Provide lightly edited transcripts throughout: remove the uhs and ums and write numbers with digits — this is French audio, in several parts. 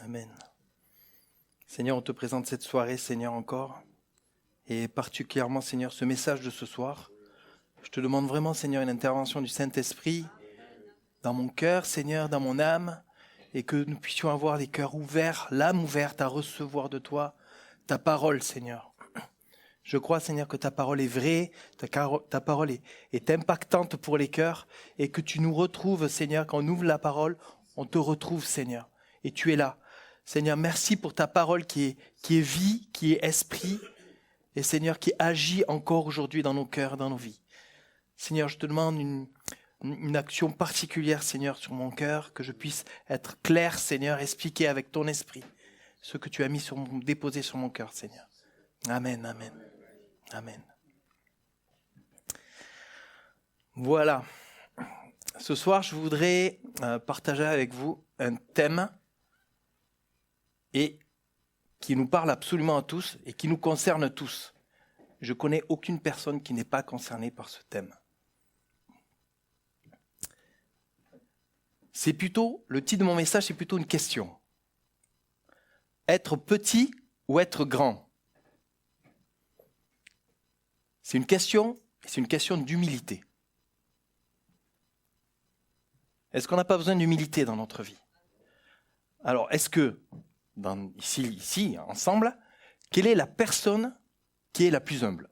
Amen. Seigneur, on te présente cette soirée, Seigneur, encore. Et particulièrement, Seigneur, ce message de ce soir. Je te demande vraiment, Seigneur, une intervention du Saint-Esprit dans mon cœur, Seigneur, dans mon âme, et que nous puissions avoir les cœurs ouverts, l'âme ouverte à recevoir de toi ta parole, Seigneur. Je crois, Seigneur, que ta parole est vraie, ta parole est impactante pour les cœurs, et que tu nous retrouves, Seigneur, quand on ouvre la parole, on te retrouve, Seigneur, et tu es là. Seigneur, merci pour ta parole qui est vie, qui est esprit, et Seigneur, qui agit encore aujourd'hui dans nos cœurs, dans nos vies. Seigneur, je te demande une action particulière, Seigneur, sur mon cœur, que je puisse être clair, Seigneur, expliquer avec ton esprit ce que tu as déposé sur mon cœur, Seigneur. Amen, amen, amen. Voilà. Ce soir, je voudrais partager avec vous un thème et qui nous parle absolument à tous et qui nous concerne tous. Je connais aucune personne qui n'est pas concernée par ce thème. Le titre de mon message, c'est plutôt une question. Être petit ou être grand? C'est une question d'humilité. Est-ce qu'on n'a pas besoin d'humilité dans notre vie? Alors, est-ce que, ici, ensemble, quelle est la personne qui est la plus humble?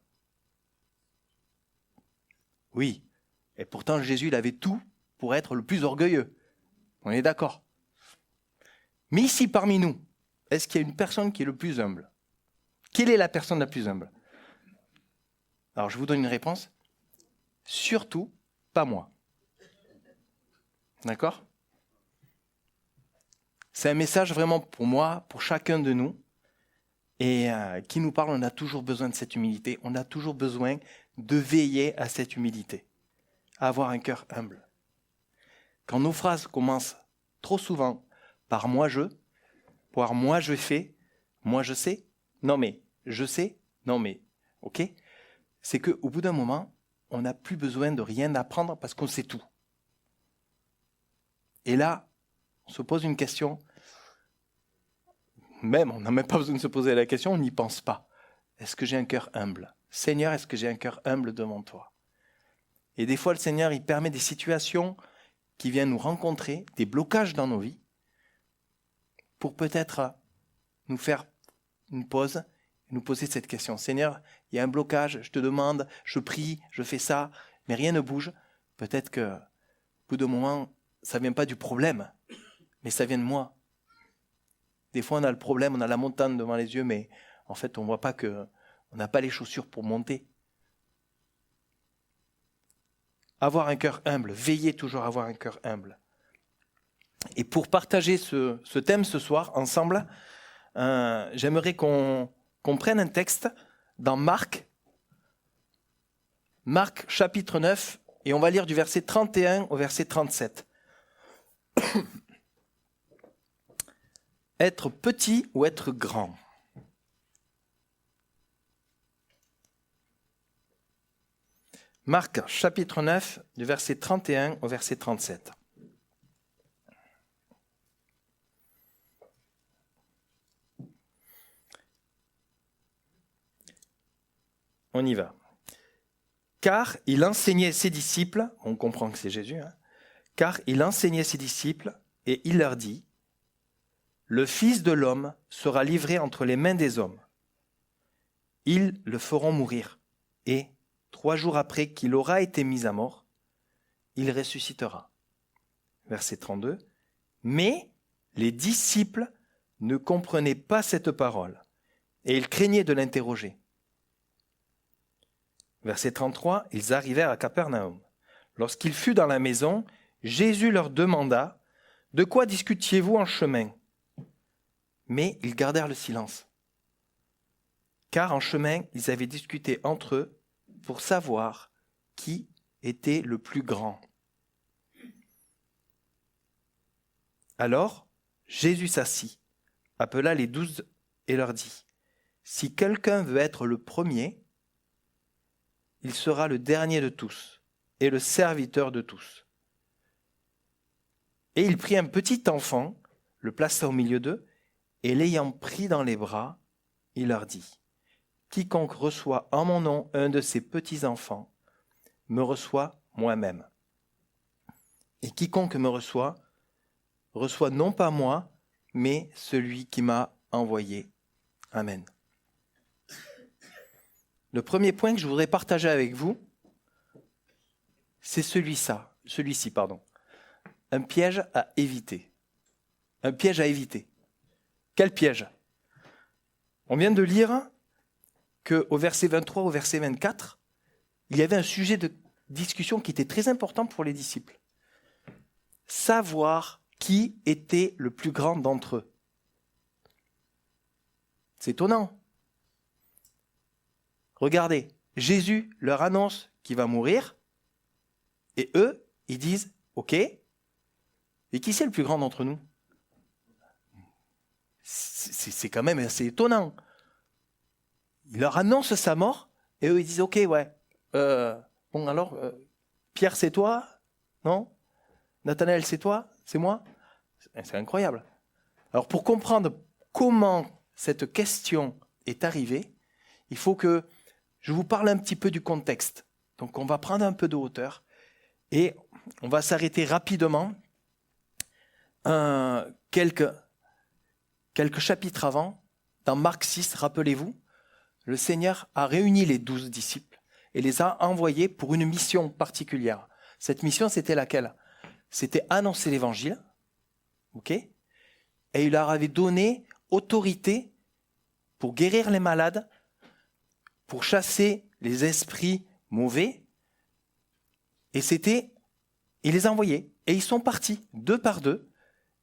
Oui, et pourtant Jésus, il avait tout pour être le plus orgueilleux. On est d'accord. Mais ici, parmi nous, est-ce qu'il y a une personne qui est le plus humble? Quelle est la personne la plus humble? Alors, je vous donne une réponse. Surtout, pas moi. D'accord? C'est un message vraiment pour moi, pour chacun de nous, et qui nous parle, on a toujours besoin de cette humilité, on a toujours besoin de veiller à cette humilité, à avoir un cœur humble. Quand nos phrases commencent trop souvent par « moi je », par « moi je fais »,« moi je sais »,« non mais je sais »,« non mais ok », c'est qu'au bout d'un moment, on n'a plus besoin de rien apprendre parce qu'on sait tout. Et là, on se pose une question, même on n'a même pas besoin de se poser la question, on n'y pense pas. Est-ce que j'ai un cœur humble? Seigneur, est-ce que j'ai un cœur humble devant toi? Et des fois, le Seigneur, il permet des situations qui viennent nous rencontrer, des blocages dans nos vies, pour peut-être nous faire une pause, nous poser cette question. Seigneur, il y a un blocage, je te demande, je prie, je fais ça, mais rien ne bouge. Peut-être que, au bout d'un moment, ça ne vient pas du problème, mais ça vient de moi. Des fois, on a le problème, on a la montagne devant les yeux, mais en fait, on ne voit pas qu'on n'a pas les chaussures pour monter. Avoir un cœur humble, veillez toujours à avoir un cœur humble. Et pour partager ce thème ce soir ensemble, j'aimerais qu'on prenne un texte dans Marc chapitre 9, et on va lire du verset 31 au verset 37. Être petit ou être grand? Marc chapitre 9, du verset 31 au verset 37. On y va. Car il enseignait ses disciples, on comprend que c'est Jésus, car il enseignait ses disciples et il leur dit, le Fils de l'homme sera livré entre les mains des hommes. Ils le feront mourir et 3 jours après qu'il aura été mis à mort, il ressuscitera. Verset 32. Mais les disciples ne comprenaient pas cette parole et ils craignaient de l'interroger. Verset 33. Ils arrivèrent à Capernaum. Lorsqu'il fut dans la maison, Jésus leur demanda « De quoi discutiez-vous en chemin ?» Mais ils gardèrent le silence. Car en chemin, ils avaient discuté entre eux pour savoir qui était le plus grand. Alors, Jésus s'assit, appela les 12 et leur dit, « Si quelqu'un veut être le premier, il sera le dernier de tous et le serviteur de tous. » Et il prit un petit enfant, le plaça au milieu d'eux, Et l'ayant pris dans les bras, il leur dit, « Quiconque reçoit en mon nom un de ces petits-enfants, me reçoit moi-même. Et quiconque me reçoit, reçoit non pas moi, mais celui qui m'a envoyé. Amen. » Le premier point que je voudrais partager avec vous, c'est celui-ci. Un piège à éviter. Un piège à éviter. Quel piège? On vient de lire qu'au verset 23 au verset 24, il y avait un sujet de discussion qui était très important pour les disciples. Savoir qui était le plus grand d'entre eux. C'est étonnant. Regardez, Jésus leur annonce qu'il va mourir, et eux, ils disent, ok, et qui c'est le plus grand d'entre nous? C'est quand même assez étonnant. Il leur annonce sa mort, et eux, ils disent, ok, ouais, bon alors, Pierre, c'est toi? Non? Nathanaël, c'est toi? C'est moi? C'est incroyable. Alors, pour comprendre comment cette question est arrivée, il faut que je vous parle un petit peu du contexte. Donc, on va prendre un peu de hauteur et on va s'arrêter rapidement quelques chapitres avant. Dans Marc 6, rappelez-vous, le Seigneur a réuni les 12 disciples et les a envoyés pour une mission particulière. Cette mission, c'était laquelle? C'était annoncer l'évangile, ok? Et il leur avait donné autorité pour guérir les malades, pour chasser les esprits mauvais. Et il les a envoyés. Et ils sont partis, 2 par 2,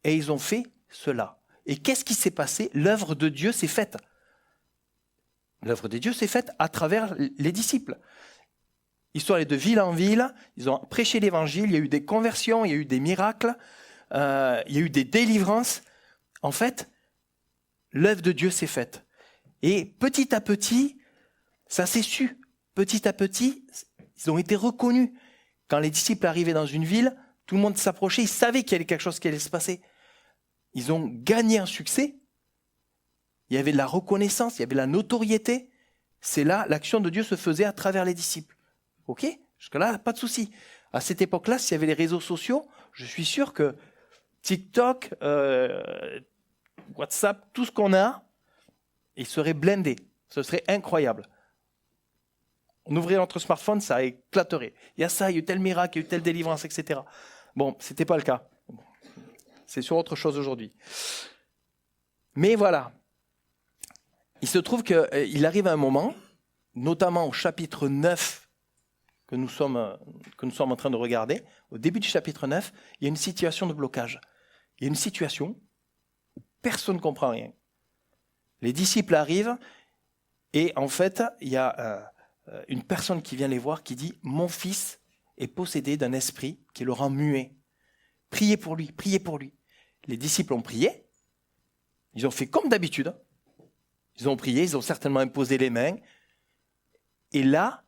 et ils ont fait cela. Et qu'est-ce qui s'est passé? L'œuvre de Dieu s'est faite. L'œuvre de Dieu s'est faite à travers les disciples. Ils sont allés de ville en ville, ils ont prêché l'évangile, il y a eu des conversions, il y a eu des miracles, il y a eu des délivrances. En fait, l'œuvre de Dieu s'est faite. Et petit à petit, ça s'est su. Petit à petit, ils ont été reconnus. Quand les disciples arrivaient dans une ville, tout le monde s'approchait, ils savaient qu'il y avait quelque chose qui allait se passer. Ils ont gagné un succès. Il y avait de la reconnaissance, il y avait de la notoriété. C'est là, l'action de Dieu se faisait à travers les disciples. Ok? Jusque-là, pas de souci. À cette époque-là, s'il y avait les réseaux sociaux, je suis sûr que TikTok, WhatsApp, tout ce qu'on a, il serait blindé. Ce serait incroyable. On ouvrait notre smartphone, ça éclaterait. Il y a ça, il y a eu tel miracle, il y a eu telle délivrance, etc. Bon, ce n'était pas le cas. C'est sur autre chose aujourd'hui. Mais voilà. Il se trouve qu'il arrive un moment, notamment au chapitre 9, que nous sommes en train de regarder, au début du chapitre 9, il y a une situation de blocage. Il y a une situation où personne ne comprend rien. Les disciples arrivent et en fait, il y a une personne qui vient les voir qui dit « Mon fils est possédé d'un esprit qui le rend muet. Priez pour lui, priez pour lui. » Les disciples ont prié, ils ont fait comme d'habitude. Ils ont prié, ils ont certainement imposé les mains. Et là,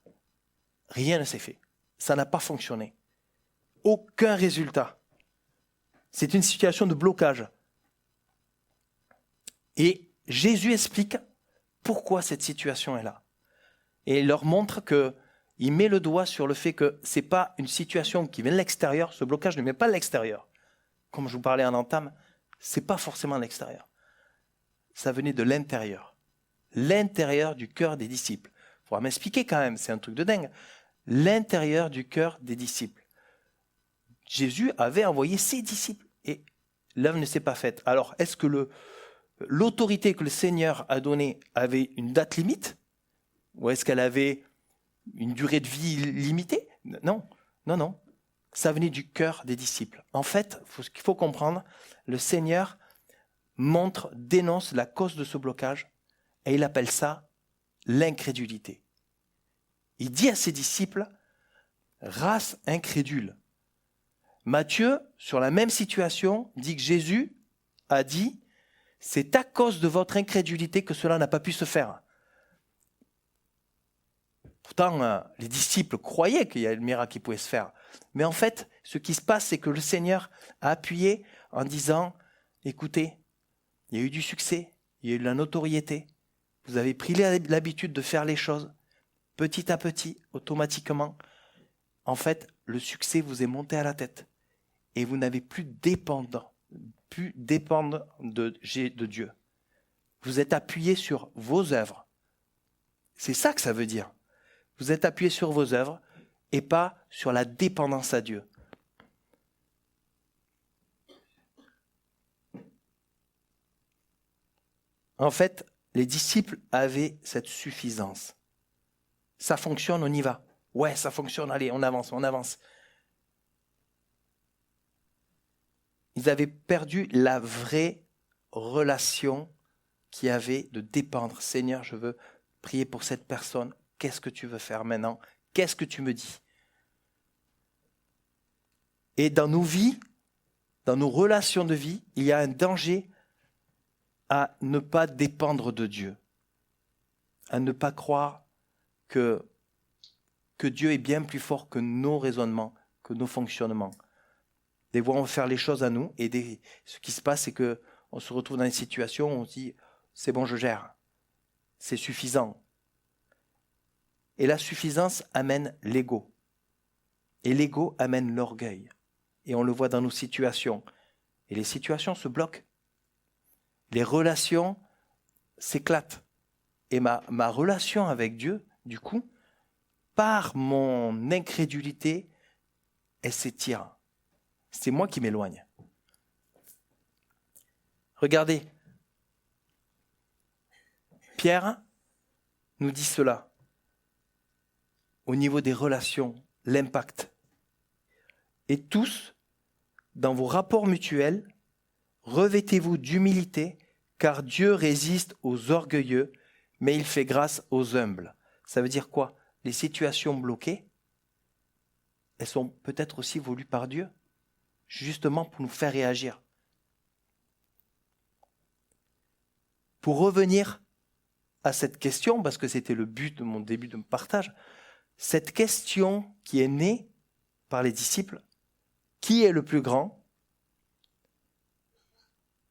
rien ne s'est fait. Ça n'a pas fonctionné. Aucun résultat. C'est une situation de blocage. Et Jésus explique pourquoi cette situation est là. Et il leur montre qu'il met le doigt sur le fait que ce n'est pas une situation qui vient de l'extérieur. Ce blocage ne vient pas de l'extérieur. Comme je vous parlais en entame, ce n'est pas forcément l'extérieur. Ça venait de l'intérieur. L'intérieur du cœur des disciples. Il faudra m'expliquer quand même, c'est un truc de dingue. L'intérieur du cœur des disciples. Jésus avait envoyé ses disciples et l'œuvre ne s'est pas faite. Alors, est-ce que l'autorité que le Seigneur a donnée avait une date limite? Ou est-ce qu'elle avait une durée de vie limitée? Non, non, non. Ça venait du cœur des disciples. En fait, ce qu'il faut comprendre, le Seigneur dénonce la cause de ce blocage et il appelle ça l'incrédulité. Il dit à ses disciples, race incrédule. Matthieu, sur la même situation, dit que Jésus a dit, c'est à cause de votre incrédulité que cela n'a pas pu se faire. Pourtant, les disciples croyaient qu'il y avait le miracle qui pouvait se faire. Mais en fait, ce qui se passe, c'est que le Seigneur a appuyé en disant, écoutez, Il y a eu du succès, il y a eu de la notoriété. Vous avez pris l'habitude de faire les choses petit à petit, automatiquement. En fait, le succès vous est monté à la tête et vous n'avez plus dépendre de Dieu. Vous êtes appuyé sur vos œuvres. C'est ça que ça veut dire. Vous êtes appuyé sur vos œuvres et pas sur la dépendance à Dieu. En fait, les disciples avaient cette suffisance. Ça fonctionne, on y va. Ouais, ça fonctionne, allez, on avance, on avance. Ils avaient perdu la vraie relation qu'il y avait de dépendre. Seigneur, je veux prier pour cette personne. Qu'est-ce que tu veux faire maintenant? Qu'est-ce que tu me dis? Et dans nos vies, dans nos relations de vie, il y a un danger à ne pas dépendre de Dieu, à ne pas croire que Dieu est bien plus fort que nos raisonnements, que nos fonctionnements. Des fois, on veut faire les choses à nous, et ce qui se passe, c'est qu'on se retrouve dans une situation où on se dit « c'est bon, je gère, c'est suffisant ». Et la suffisance amène l'ego. Et l'ego amène l'orgueil. Et on le voit dans nos situations. Et les situations se bloquent. Les relations s'éclatent. Et ma relation avec Dieu, du coup, par mon incrédulité, elle s'étire. C'est moi qui m'éloigne. Regardez, Pierre nous dit cela. Au niveau des relations, l'impact. Et tous, dans vos rapports mutuels, revêtez-vous d'humilité, car Dieu résiste aux orgueilleux, mais il fait grâce aux humbles. Ça veut dire quoi? Les situations bloquées, elles sont peut-être aussi voulues par Dieu, justement pour nous faire réagir. Pour revenir à cette question, parce que c'était le but de mon début de partage, cette question qui est née par les disciples, qui est le plus grand?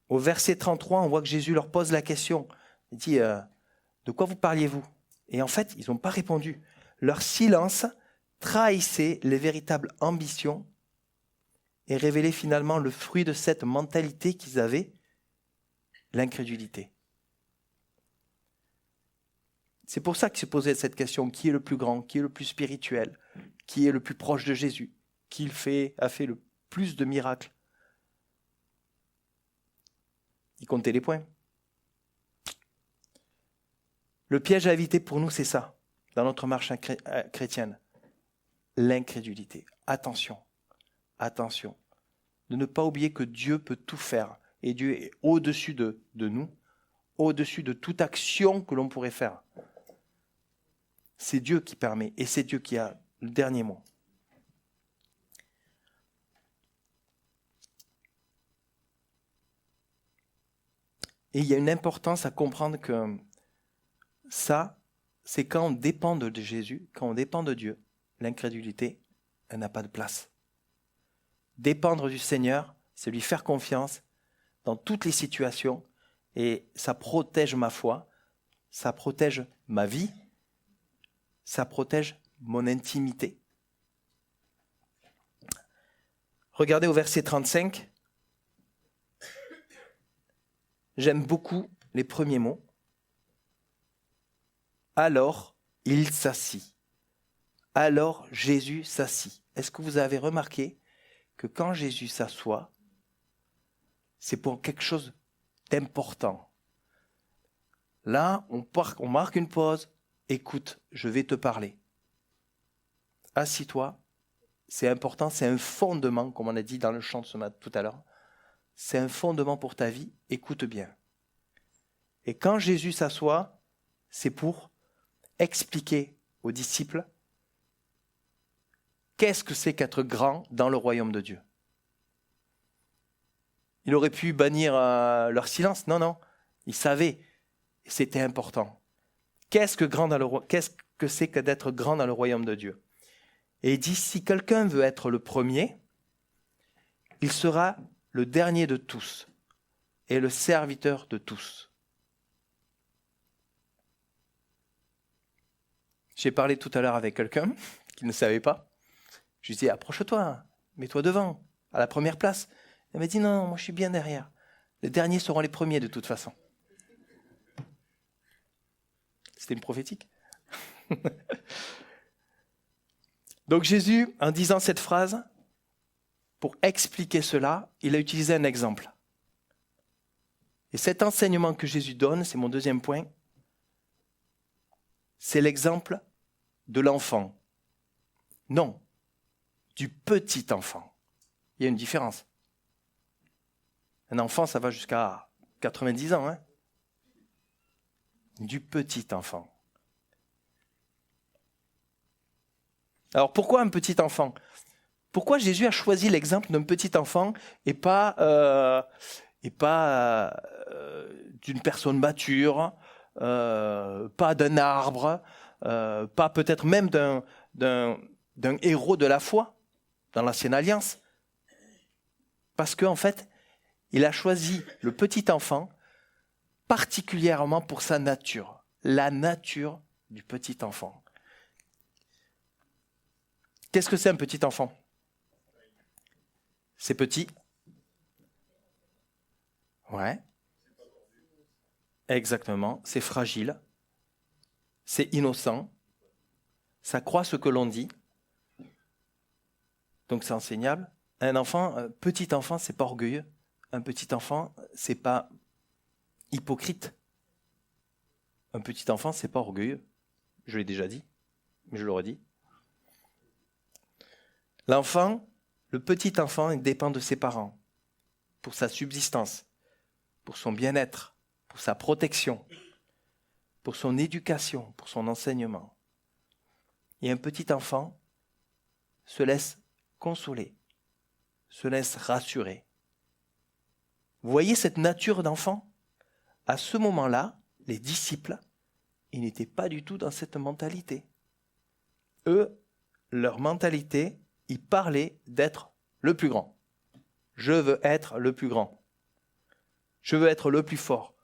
Au verset 33, on voit que Jésus leur pose la question. Il dit, de quoi vous parliez-vous? Et en fait, ils n'ont pas répondu. Leur silence trahissait les véritables ambitions et révélait finalement le fruit de cette mentalité qu'ils avaient, l'incrédulité. C'est pour ça que se posait cette question, qui est le plus grand, qui est le plus spirituel, qui est le plus proche de Jésus, qui a fait le plus de miracles. Il comptait les points. Le piège à éviter pour nous, c'est ça, dans notre marche chrétienne. L'incrédulité. Attention, attention. De ne pas oublier que Dieu peut tout faire. Et Dieu est au-dessus de nous, au-dessus de toute action que l'on pourrait faire. C'est Dieu qui permet, et c'est Dieu qui a le dernier mot. Et il y a une importance à comprendre que ça, c'est quand on dépend de Jésus, quand on dépend de Dieu, l'incrédulité, elle n'a pas de place. Dépendre du Seigneur, c'est lui faire confiance dans toutes les situations, et ça protège ma foi, ça protège ma vie, ça protège mon intimité. Regardez au verset 35. J'aime beaucoup les premiers mots. Alors, il s'assit. Alors, Jésus s'assit. Est-ce que vous avez remarqué que quand Jésus s'assoit, c'est pour quelque chose d'important? Là, on marque une pause. Écoute, je vais te parler. Assis-toi. C'est important, c'est un fondement, comme on a dit dans le chant de ce matin tout à l'heure. C'est un fondement pour ta vie. Écoute bien. Et quand Jésus s'assoit, c'est pour expliquer aux disciples qu'est-ce que c'est qu'être grand dans le royaume de Dieu. Il aurait pu bannir leur silence. Non. Il savait. C'était important. Qu'est-ce que c'est que d'être grand dans le royaume de Dieu? Et il dit, si quelqu'un veut être le premier, il sera le dernier de tous, est le serviteur de tous. J'ai parlé tout à l'heure avec quelqu'un qui ne savait pas. Je lui ai dit, approche-toi, mets-toi devant, à la première place. Il m'a dit, non, moi je suis bien derrière. Les derniers seront les premiers de toute façon. C'était une prophétique. Donc Jésus, en disant cette phrase, pour expliquer cela, il a utilisé un exemple. Et cet enseignement que Jésus donne, c'est mon deuxième point, c'est l'exemple de l'enfant. Non, du petit enfant. Il y a une différence. Un enfant, ça va jusqu'à 90 ans. Hein, du petit enfant. Alors pourquoi un petit enfant ? Pourquoi Jésus a choisi l'exemple d'un petit enfant et pas d'une personne mature, pas d'un arbre, pas peut-être même d'un héros de la foi dans l'Ancienne Alliance ? Parce qu'en fait, il a choisi le petit enfant particulièrement pour sa nature, la nature du petit enfant. Qu'est-ce que c'est un petit enfant ? C'est petit. Ouais. Exactement. C'est fragile. C'est innocent. Ça croit ce que l'on dit. Donc c'est enseignable. Un petit enfant, c'est pas orgueilleux. Un petit enfant, c'est pas hypocrite. Un petit enfant, c'est pas orgueilleux. Je l'ai déjà dit, mais je le redis. L'enfant, le petit enfant, il dépend de ses parents pour sa subsistance, pour son bien-être, pour sa protection, pour son éducation, pour son enseignement. Et un petit enfant se laisse consoler, se laisse rassurer. Vous voyez cette nature d'enfant ? À ce moment-là, les disciples, ils n'étaient pas du tout dans cette mentalité. Eux, leur mentalité, ils parlaient d'être le plus grand. Je veux être le plus grand. Je veux être le plus fort.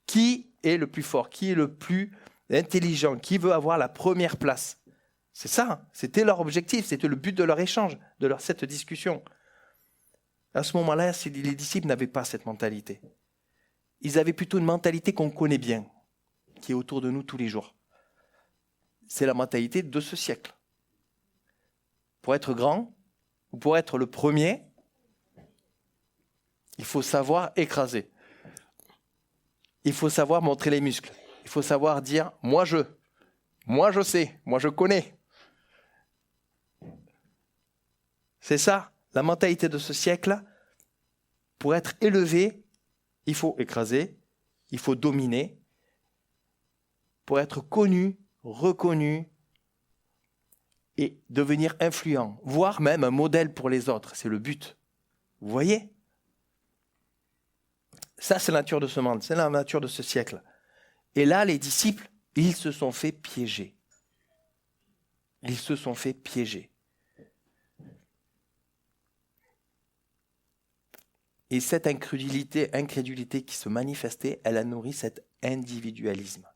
Qui est le plus fort ? Qui est le plus intelligent ? Qui veut avoir la première place ? C'est ça, c'était leur objectif, c'était le but de leur échange, de cette discussion. À ce moment-là, les disciples n'avaient pas cette mentalité. Ils avaient plutôt une mentalité qu'on connaît bien, qui est autour de nous tous les jours. C'est la mentalité de ce siècle. Pour être grand, ou pour être le premier, il faut savoir écraser. Il faut savoir montrer les muscles. Il faut savoir dire « moi je sais, moi je connais ». C'est ça, la mentalité de ce siècle. Pour être élevé, il faut écraser, il faut dominer. Pour être connu, reconnu et devenir influent, voire même un modèle pour les autres. C'est le but. Vous voyez ? Ça, c'est la nature de ce monde, c'est la nature de ce siècle. Et là, les disciples, ils se sont fait piéger. Ils se sont fait piéger. Et cette incrédulité qui se manifestait, elle a nourri cet individualisme.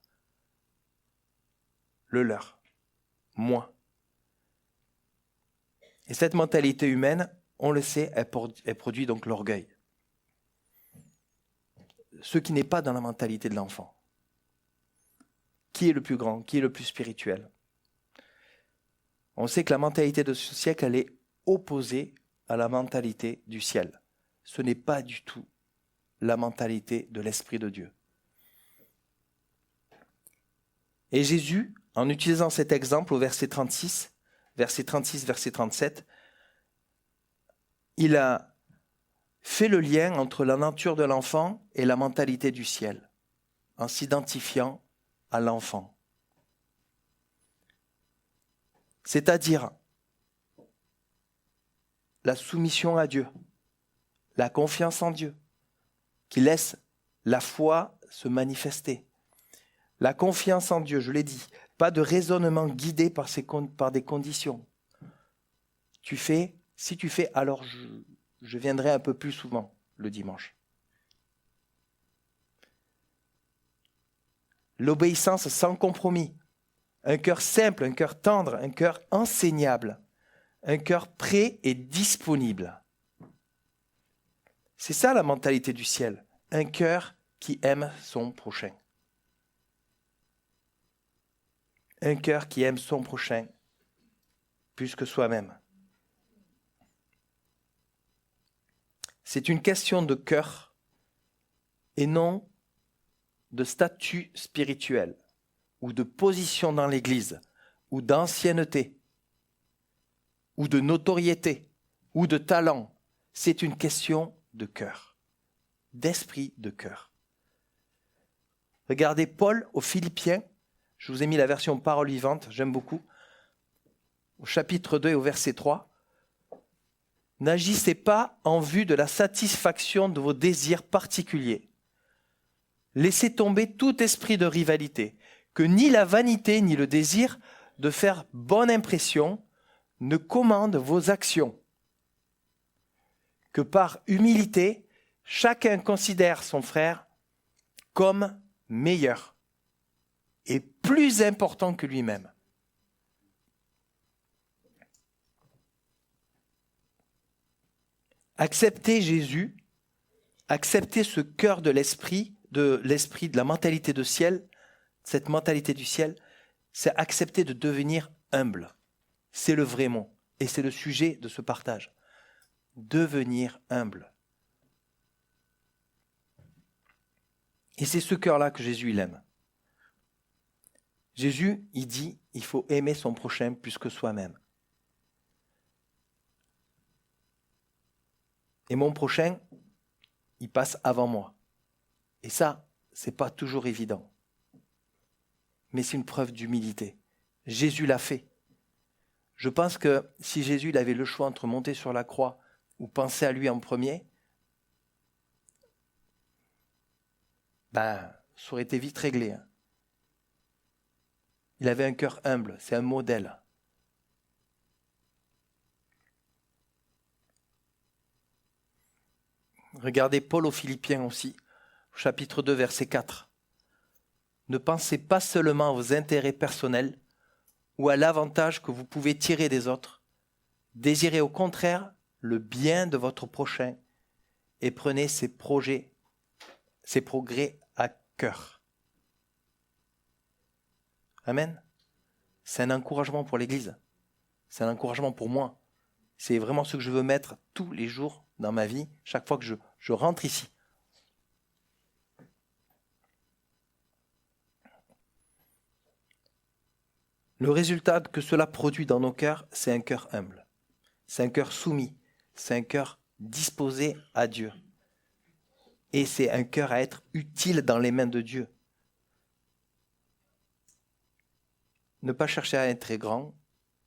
Le leur. Moi. Et cette mentalité humaine, on le sait, elle produit donc l'orgueil. Ce qui n'est pas dans la mentalité de l'enfant. Qui est le plus grand ? Qui est le plus spirituel ? On sait que la mentalité de ce siècle, elle est opposée à la mentalité du ciel. Ce n'est pas du tout la mentalité de l'Esprit de Dieu. Et Jésus, en utilisant cet exemple au verset 36, verset 37, il a fait le lien entre la nature de l'enfant et la mentalité du ciel, en s'identifiant à l'enfant. C'est-à-dire la soumission à Dieu, la confiance en Dieu, qui laisse la foi se manifester. La confiance en Dieu, je l'ai dit, pas de raisonnement guidé par des conditions. Si tu fais, alors je viendrai un peu plus souvent le dimanche. l'obéissance sans compromis, un cœur simple, un cœur tendre, un cœur enseignable, un cœur prêt et disponible. C'est ça la mentalité du ciel, un cœur qui aime son prochain. Un cœur qui aime son prochain plus que soi-même. C'est une question de cœur et non de statut spirituel ou de position dans l'Église ou d'ancienneté ou de notoriété ou de talent. C'est une question de cœur, d'esprit de cœur. Regardez Paul aux Philippiens, je vous ai mis la version parole vivante, j'aime beaucoup, au chapitre 2 et au verset 3. N'agissez pas en vue de la satisfaction de vos désirs particuliers. Laissez tomber tout esprit de rivalité, que ni la vanité ni le désir de faire bonne impression ne commandent vos actions. Que par humilité, chacun considère son frère comme meilleur et plus important que lui-même. Accepter Jésus, accepter ce cœur de l'esprit, de la mentalité de ciel, cette mentalité du ciel, c'est accepter de devenir humble. C'est le vrai mot et c'est le sujet de ce partage. Devenir humble. Et c'est ce cœur-là que Jésus il aime. Jésus, il dit, il faut aimer son prochain plus que soi-même. Et mon prochain, il passe avant moi. Et ça, c'est pas toujours évident. Mais c'est une preuve d'humilité. Jésus l'a fait. Je pense que si Jésus il avait le choix entre monter sur la croix ou penser à lui en premier, ça aurait été vite réglé. Il avait un cœur humble, c'est un modèle. Regardez Paul aux Philippiens aussi, chapitre 2, verset 4. Ne pensez pas seulement à vos intérêts personnels ou à l'avantage que vous pouvez tirer des autres. Désirez au contraire le bien de votre prochain et prenez ses progrès à cœur. Amen. C'est un encouragement pour l'Église. C'est un encouragement pour moi. C'est vraiment ce que je veux mettre tous les jours dans ma vie, chaque fois que je rentre ici. Le résultat que cela produit dans nos cœurs, c'est un cœur humble. C'est un cœur soumis. C'est un cœur disposé à Dieu. Et c'est un cœur à être utile dans les mains de Dieu. Ne pas chercher à être grand,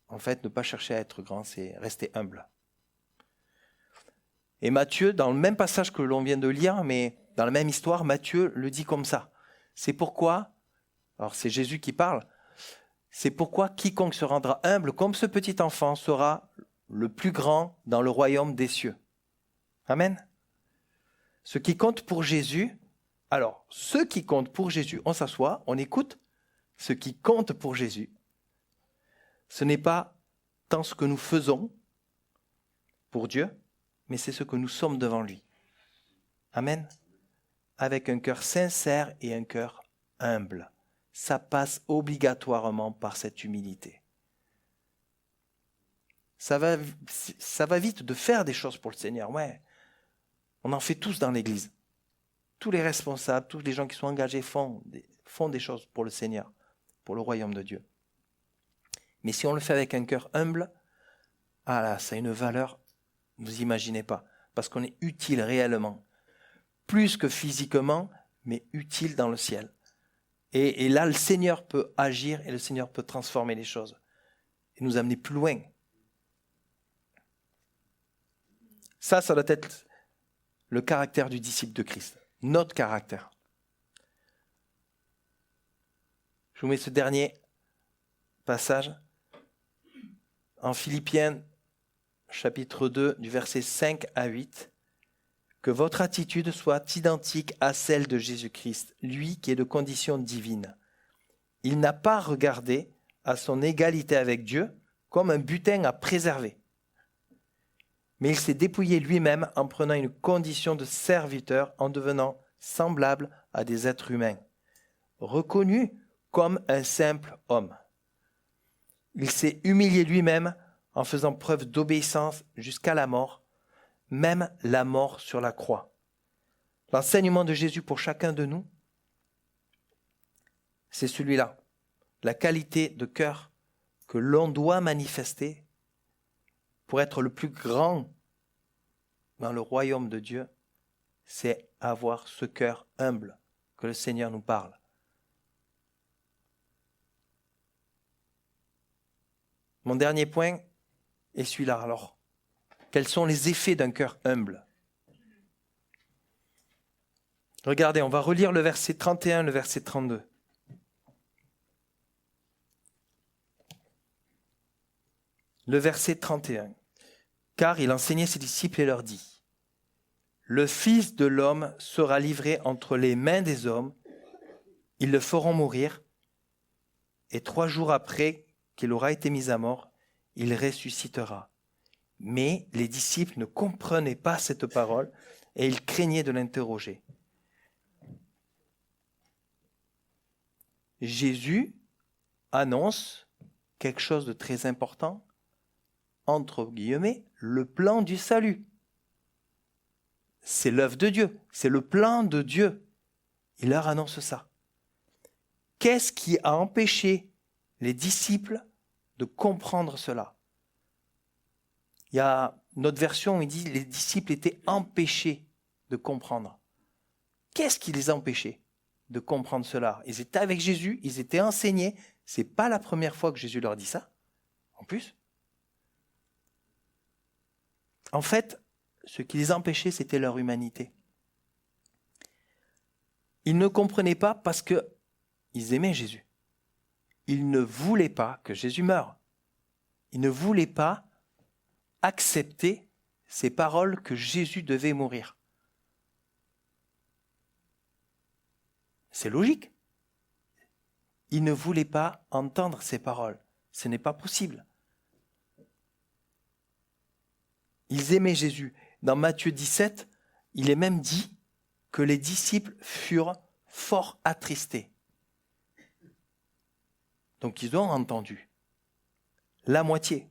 en fait, ne pas chercher à être grand, c'est rester humble. Et Matthieu, dans le même passage que l'on vient de lire, mais dans la même histoire, Matthieu le dit comme ça. C'est pourquoi, alors c'est Jésus qui parle, c'est pourquoi quiconque se rendra humble comme ce petit enfant sera le plus grand dans le royaume des cieux. Amen. Ce qui compte pour Jésus, alors ce qui compte pour Jésus, on s'assoit, on écoute, ce qui compte pour Jésus, ce n'est pas tant ce que nous faisons pour Dieu, mais c'est ce que nous sommes devant lui. Amen. Avec un cœur sincère et un cœur humble. Ça passe obligatoirement par cette humilité. Ça va vite de faire des choses pour le Seigneur. Ouais, on en fait tous dans l'Église. Tous les responsables, tous les gens qui sont engagés font des choses pour le Seigneur, pour le royaume de Dieu. Mais si on le fait avec un cœur humble, ah là, ça a une valeur, vous imaginez pas, parce qu'on est utile réellement, plus que physiquement, mais utile dans le ciel. Et là, le Seigneur peut agir et le Seigneur peut transformer les choses et nous amener plus loin. Ça doit être le caractère du disciple de Christ, notre caractère. Je vous mets ce dernier passage en Philippiens, chapitre 2, du verset 5 à 8. Que votre attitude soit identique à celle de Jésus-Christ, lui qui est de condition divine. Il n'a pas regardé à son égalité avec Dieu comme un butin à préserver. Mais il s'est dépouillé lui-même en prenant une condition de serviteur, en devenant semblable à des êtres humains, reconnu comme un simple homme. Il s'est humilié lui-même en faisant preuve d'obéissance jusqu'à la mort, même la mort sur la croix. L'enseignement de Jésus pour chacun de nous, c'est celui-là. La qualité de cœur que l'on doit manifester pour être le plus grand dans le royaume de Dieu, c'est avoir ce cœur humble que le Seigneur nous parle. Mon dernier point est celui-là. Alors, quels sont les effets d'un cœur humble ? Regardez, on va relire le verset 31, le verset 32. Le verset 31. Car il enseignait ses disciples et leur dit : le Fils de l'homme sera livré entre les mains des hommes, ils le feront mourir, et 3 jours après qu'il aura été mis à mort, il ressuscitera. Mais les disciples ne comprenaient pas cette parole et ils craignaient de l'interroger. Jésus annonce quelque chose de très important, entre guillemets, le plan du salut. C'est l'œuvre de Dieu, c'est le plan de Dieu. Il leur annonce ça. Qu'est-ce qui a empêché les disciples de comprendre cela ? Il y a notre version où il dit les disciples étaient empêchés de comprendre. Qu'est-ce qui les empêchait de comprendre cela ? Ils étaient avec Jésus, ils étaient enseignés. C'est pas la première fois que Jésus leur dit ça, en plus. En fait, ce qui les empêchait, c'était leur humanité. Ils ne comprenaient pas parce qu'ils aimaient Jésus. Ils ne voulaient pas que Jésus meure. Ils ne voulaient pas accepter ces paroles que Jésus devait mourir. C'est logique. Ils ne voulaient pas entendre ces paroles. Ce n'est pas possible. Ils aimaient Jésus. Dans Matthieu 17, il est même dit que les disciples furent fort attristés. Donc ils ont entendu la moitié.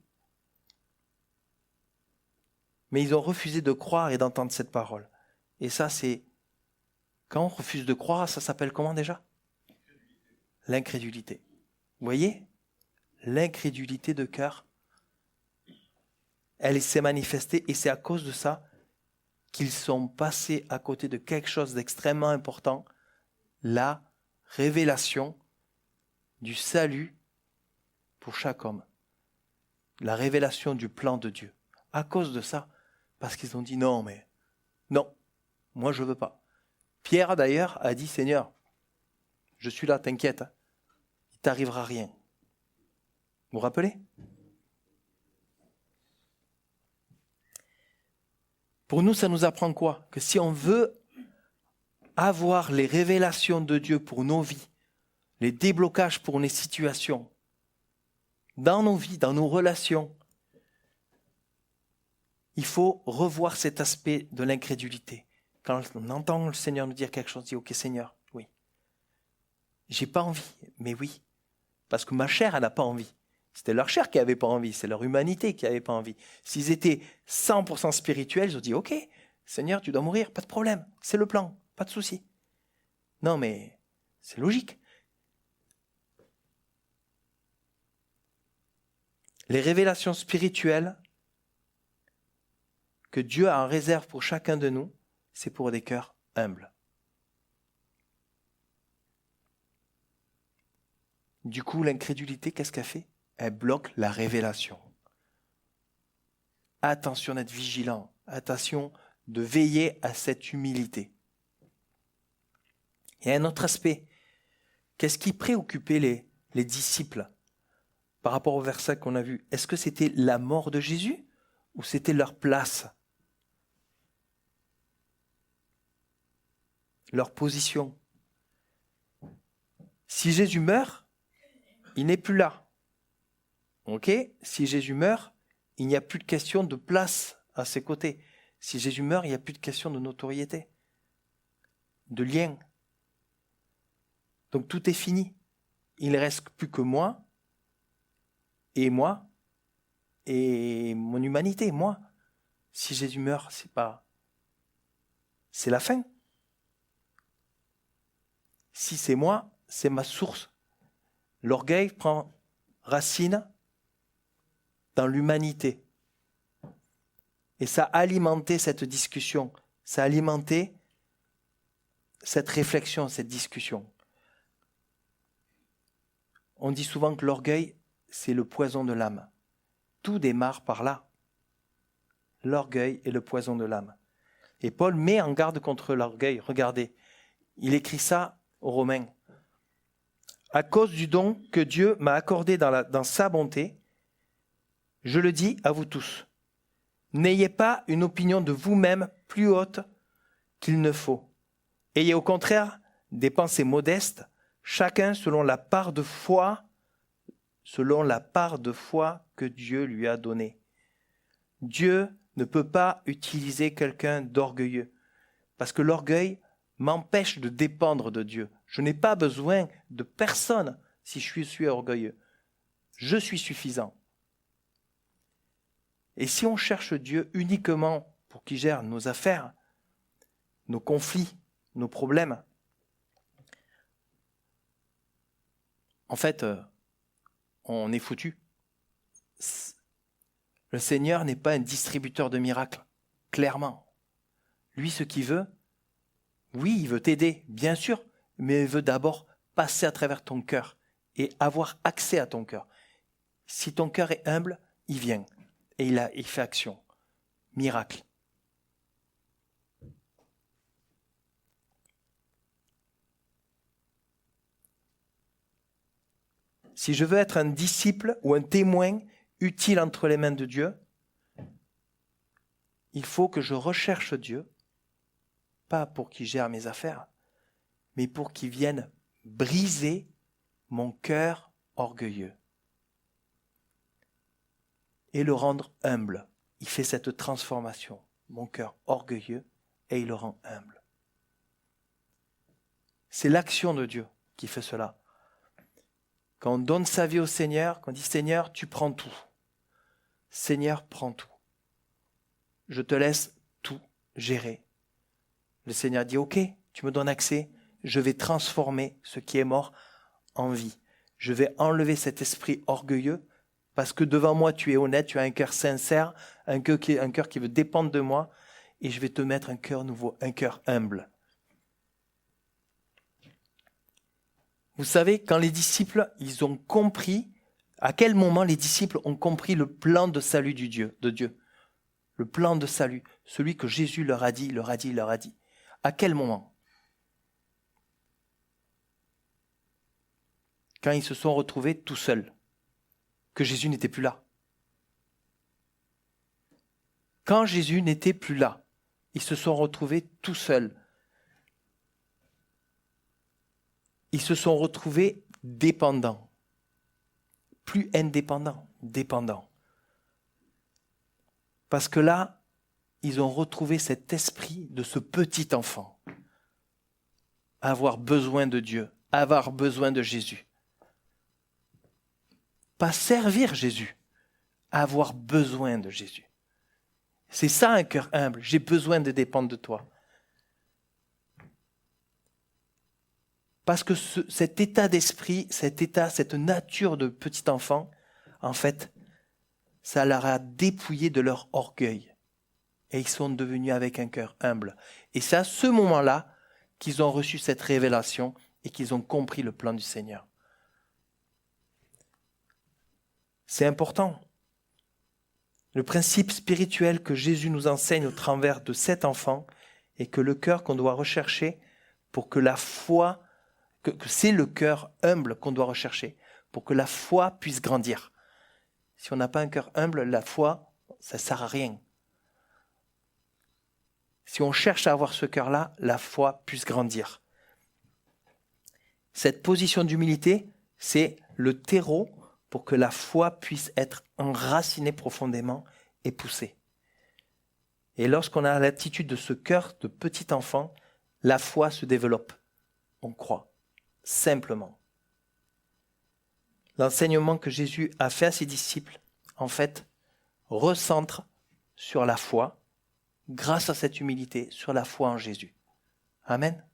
Mais ils ont refusé de croire et d'entendre cette parole. Et ça, c'est... Quand on refuse de croire, ça s'appelle comment déjà ? L'incrédulité. Vous voyez ? L'incrédulité de cœur, elle s'est manifestée et c'est à cause de ça qu'ils sont passés à côté de quelque chose d'extrêmement important, la révélation du salut pour chaque homme. La révélation du plan de Dieu. À cause de ça, parce qu'ils ont dit non, moi je veux pas. Pierre d'ailleurs a dit, Seigneur, je suis là, t'inquiète, il t'arrivera rien. Vous vous rappelez ? Pour nous, ça nous apprend quoi ? Que si on veut avoir les révélations de Dieu pour nos vies, les déblocages pour les situations, dans nos vies, dans nos relations, il faut revoir cet aspect de l'incrédulité. Quand on entend le Seigneur nous dire quelque chose, on dit « Ok Seigneur, oui. J'ai pas envie, mais oui. Parce que ma chair, elle n'a pas envie. C'était leur chair qui n'avait pas envie, c'est leur humanité qui n'avait pas envie. S'ils étaient 100% spirituels, ils ont dit « Ok, Seigneur, tu dois mourir, pas de problème, c'est le plan, pas de souci. » Non mais c'est logique. Les révélations spirituelles que Dieu a en réserve pour chacun de nous, c'est pour des cœurs humbles. Du coup, l'incrédulité, qu'est-ce qu'elle fait ? Elle bloque la révélation. Attention d'être vigilant, attention de veiller à cette humilité. Il y a un autre aspect. Qu'est-ce qui préoccupait les disciples par rapport au verset qu'on a vu ? Est-ce que c'était la mort de Jésus ou c'était leur place ? Leur position. Si Jésus meurt, il n'est plus là. Ok ? Si Jésus meurt, il n'y a plus de question de place à ses côtés. Si Jésus meurt, il n'y a plus de question de notoriété, de lien. Donc tout est fini. Il ne reste plus que moi et mon humanité, moi. Si Jésus meurt, c'est la fin. Si c'est moi, c'est ma source. L'orgueil prend racine dans l'humanité. Et ça a alimenté cette discussion, ça a alimenté cette réflexion, cette discussion. On dit souvent que l'orgueil, c'est le poison de l'âme. Tout démarre par là. L'orgueil est le poison de l'âme. Et Paul met en garde contre l'orgueil. Regardez, il écrit ça aux Romains. À cause du don que Dieu m'a accordé dans sa bonté, je le dis à vous tous. N'ayez pas une opinion de vous-même plus haute qu'il ne faut. Ayez au contraire des pensées modestes, chacun selon la part de foi que Dieu lui a donnée. Dieu ne peut pas utiliser quelqu'un d'orgueilleux, parce que l'orgueil m'empêche de dépendre de Dieu. Je n'ai pas besoin de personne si je suis orgueilleux. Je suis suffisant. Et si on cherche Dieu uniquement pour qu'il gère nos affaires, nos conflits, nos problèmes, en fait, on est foutu. Le Seigneur n'est pas un distributeur de miracles, clairement. Lui, ce qu'il veut, oui, il veut t'aider, bien sûr, mais il veut d'abord passer à travers ton cœur et avoir accès à ton cœur. Si ton cœur est humble, il vient et il fait action. Miracle. Si je veux être un disciple ou un témoin utile entre les mains de Dieu, il faut que je recherche Dieu, pas pour qu'il gère mes affaires, mais pour qu'il vienne briser mon cœur orgueilleux et le rendre humble. Il fait cette transformation, mon cœur orgueilleux, et il le rend humble. C'est l'action de Dieu qui fait cela. Quand on donne sa vie au Seigneur, quand on dit « Seigneur, tu prends tout. Seigneur, prends tout. Je te laisse tout gérer. » Le Seigneur dit « Ok, tu me donnes accès, je vais transformer ce qui est mort en vie. Je vais enlever cet esprit orgueilleux parce que devant moi, tu es honnête, tu as un cœur sincère, un cœur qui veut dépendre de moi et je vais te mettre un cœur nouveau, un cœur humble. » Vous savez, quand les disciples, ils ont compris, à quel moment les disciples ont compris le plan de salut de Dieu. Le plan de salut, celui que Jésus leur a dit. À quel moment? Quand ils se sont retrouvés tout seuls, que Jésus n'était plus là. Quand Jésus n'était plus là, ils se sont retrouvés tout seuls. Ils se sont retrouvés dépendants. Plus indépendants, dépendants. Parce que là, ils ont retrouvé cet esprit de ce petit enfant. Avoir besoin de Dieu, avoir besoin de Jésus. Pas servir Jésus, avoir besoin de Jésus. C'est ça un cœur humble, j'ai besoin de dépendre de toi. Parce que cet état d'esprit, cette nature de petit enfant, en fait, ça leur a dépouillé de leur orgueil. Et ils sont devenus avec un cœur humble. Et c'est à ce moment-là qu'ils ont reçu cette révélation et qu'ils ont compris le plan du Seigneur. C'est important. Le principe spirituel que Jésus nous enseigne au travers de cet enfant est que le cœur qu'on doit rechercher pour que la foi, que c'est le cœur humble qu'on doit rechercher pour que la foi puisse grandir. Si on n'a pas un cœur humble, la foi, ça ne sert à rien. Si on cherche à avoir ce cœur-là, la foi puisse grandir. Cette position d'humilité, C'est le terreau pour que la foi puisse être enracinée profondément et poussée. Et lorsqu'on a l'attitude de ce cœur de petit enfant, la foi se développe. On croit, simplement. L'enseignement que Jésus a fait à ses disciples, en fait, recentre sur la foi, grâce à cette humilité, sur la foi en Jésus. Amen.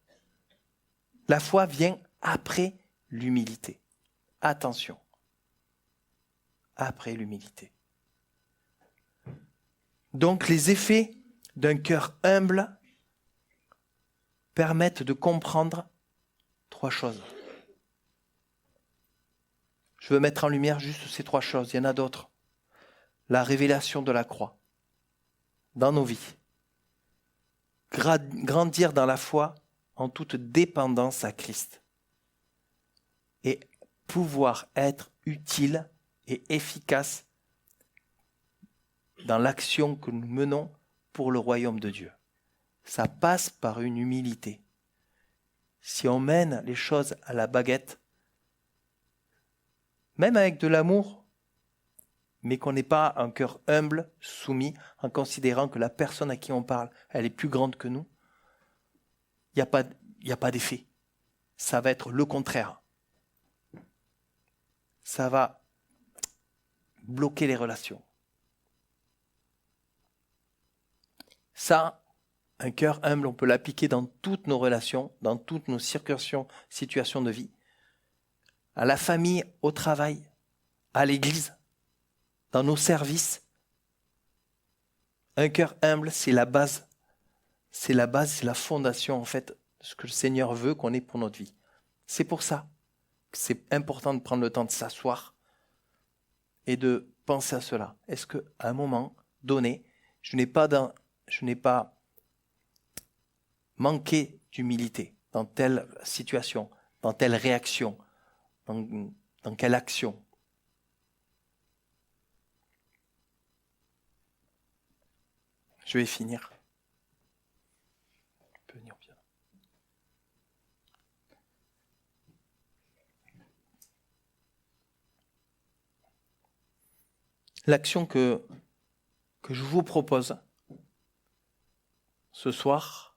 La foi vient après l'humilité. Attention. Après l'humilité. Donc les effets d'un cœur humble permettent de comprendre 3 choses. Je veux mettre en lumière juste ces 3 choses, il y en a d'autres. La révélation de la croix dans nos vies. Grandir dans la foi en toute dépendance à Christ. Et pouvoir être utile et efficace dans l'action que nous menons pour le royaume de Dieu. Ça passe par une humilité. Si on mène les choses à la baguette, même avec de l'amour, mais qu'on n'ait pas un cœur humble, soumis, en considérant que la personne à qui on parle, elle est plus grande que nous, il n'y a pas d'effet. Ça va être le contraire. Ça va bloquer les relations. Ça, un cœur humble, on peut l'appliquer dans toutes nos relations, dans toutes nos situations de vie, à la famille, au travail, à l'église, dans nos services. Un cœur humble, c'est la base. C'est la base, c'est la fondation, en fait, de ce que le Seigneur veut qu'on ait pour notre vie. C'est pour ça que c'est important de prendre le temps de s'asseoir et de penser à cela. Est-ce qu'à un moment donné, je n'ai pas manqué d'humilité dans telle situation, dans telle réaction, dans quelle action? Je vais finir. On peut venir bien. L'action que je vous propose ce soir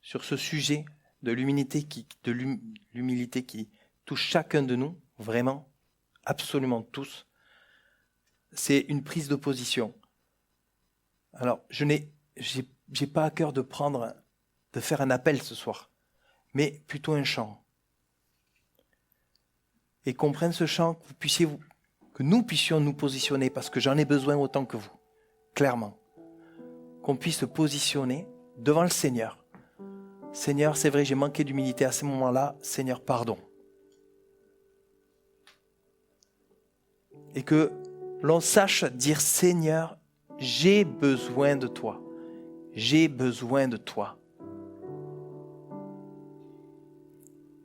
sur ce sujet de l'humilité qui touche chacun de nous, vraiment, absolument tous, c'est une prise de position. Alors, j'ai pas à cœur de faire un appel ce soir, mais plutôt un chant. Et qu'on prenne ce chant, que nous puissions nous positionner, parce que j'en ai besoin autant que vous, clairement. Qu'on puisse se positionner devant le Seigneur. Seigneur, c'est vrai, j'ai manqué d'humilité à ce moment-là. Seigneur, pardon. Et que l'on sache dire, Seigneur, j'ai besoin de toi. J'ai besoin de toi.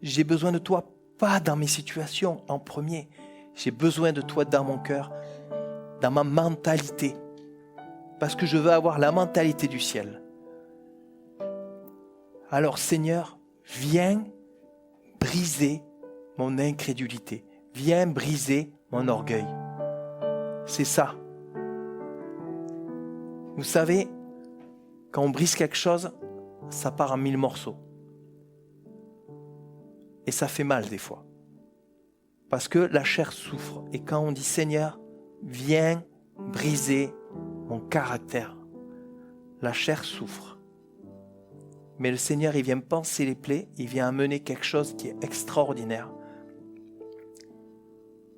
J'ai besoin de toi, pas dans mes situations en premier. J'ai besoin de toi dans mon cœur, dans ma mentalité. Parce que je veux avoir la mentalité du ciel. Alors Seigneur, viens briser mon incrédulité. Viens briser mon orgueil. C'est ça. Vous savez, quand on brise quelque chose, ça part en 1000 morceaux. Et ça fait mal des fois. Parce que la chair souffre. Et quand on dit Seigneur, viens briser mon caractère, la chair souffre. Mais le Seigneur, il vient panser les plaies, il vient amener quelque chose qui est extraordinaire.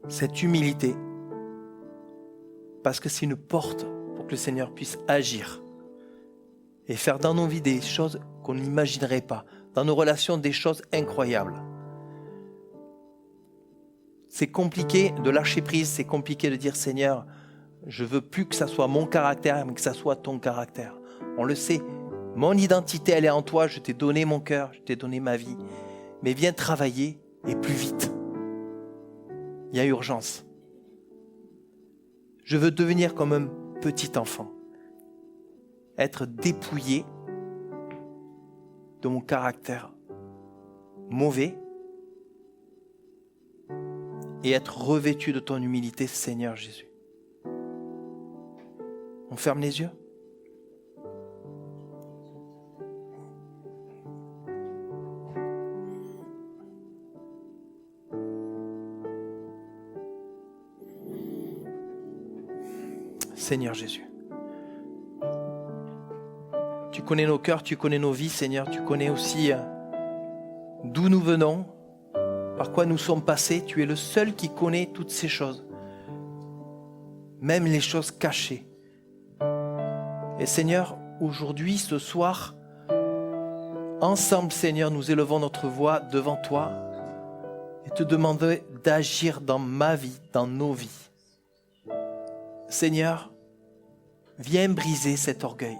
Cette humilité, parce que c'est une porte pour que le Seigneur puisse agir et faire dans nos vies des choses qu'on n'imaginerait pas, dans nos relations des choses incroyables. C'est compliqué de lâcher prise, c'est compliqué de dire Seigneur, je veux plus que ça soit mon caractère, mais que ça soit ton caractère. On le sait, mon identité, elle est en toi, je t'ai donné mon cœur, je t'ai donné ma vie. Mais viens travailler et plus vite. Il y a urgence. Je veux devenir comme un petit enfant. Être dépouillé de mon caractère mauvais et être revêtus de ton humilité, Seigneur Jésus. On ferme les yeux. Seigneur Jésus, tu connais nos cœurs, tu connais nos vies, Seigneur, tu connais aussi d'où nous venons, par quoi nous sommes passés. Tu es le seul qui connaît toutes ces choses, même les choses cachées. Et Seigneur, aujourd'hui, ce soir, ensemble, Seigneur, nous élevons notre voix devant toi et te demandons d'agir dans ma vie, dans nos vies. Seigneur, viens briser cet orgueil.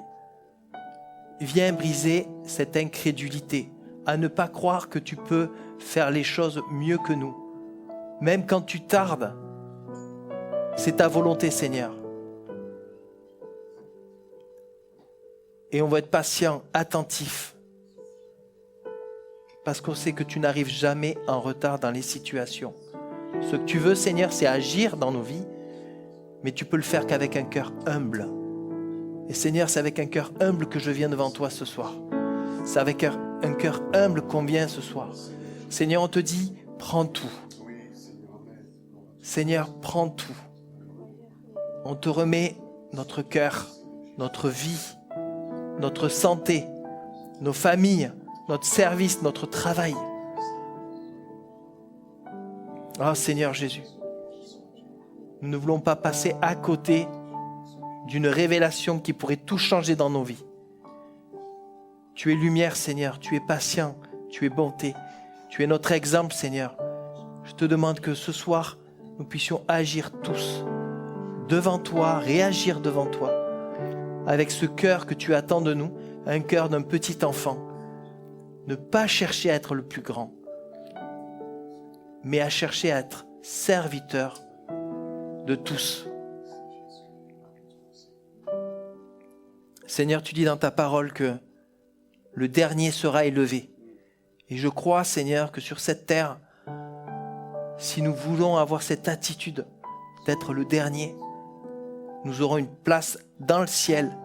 Viens briser cette incrédulité à ne pas croire que tu peux faire les choses mieux que nous. Même quand tu tardes, c'est ta volonté, Seigneur. Et on va être patient, attentif, parce qu'on sait que tu n'arrives jamais en retard dans les situations. Ce que tu veux, Seigneur, c'est agir dans nos vies, mais tu peux le faire qu'avec un cœur humble. Et Seigneur, c'est avec un cœur humble que je viens devant toi ce soir. C'est avec un cœur humble qu'on vient ce soir. Seigneur, on te dit, prends tout. Seigneur, prends tout. On te remet notre cœur, notre vie, notre santé, nos familles, notre service, notre travail. Ah, Seigneur Jésus, nous ne voulons pas passer à côté d'une révélation qui pourrait tout changer dans nos vies. Tu es lumière, Seigneur, tu es patient, tu es bonté, tu es notre exemple, Seigneur. Je te demande que ce soir, nous puissions agir tous devant toi, réagir devant toi, avec ce cœur que tu attends de nous, un cœur d'un petit enfant. Ne pas chercher à être le plus grand, mais à chercher à être serviteur de tous. Seigneur, tu dis dans ta parole que le dernier sera élevé. Et je crois, Seigneur, que sur cette terre, si nous voulons avoir cette attitude d'être le dernier, nous aurons une place dans le ciel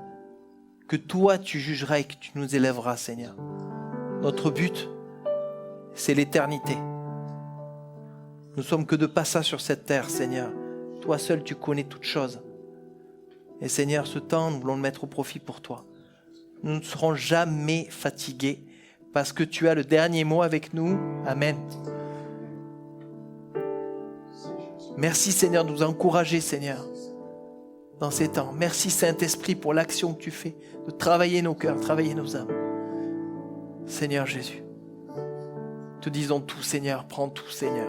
que toi tu jugeras et que tu nous élèveras, Seigneur. Notre but, c'est l'éternité. Nous sommes que de passage sur cette terre, Seigneur. Toi seul, tu connais toutes choses. Et Seigneur, ce temps, nous voulons le mettre au profit pour toi. Nous ne serons jamais fatigués parce que tu as le dernier mot avec nous. Amen. Merci, Seigneur, de nous encourager, Seigneur, dans ces temps. Merci, Saint-Esprit, pour l'action que tu fais, de travailler nos cœurs, travailler nos âmes. Seigneur Jésus, te disons tout, Seigneur, prends tout, Seigneur.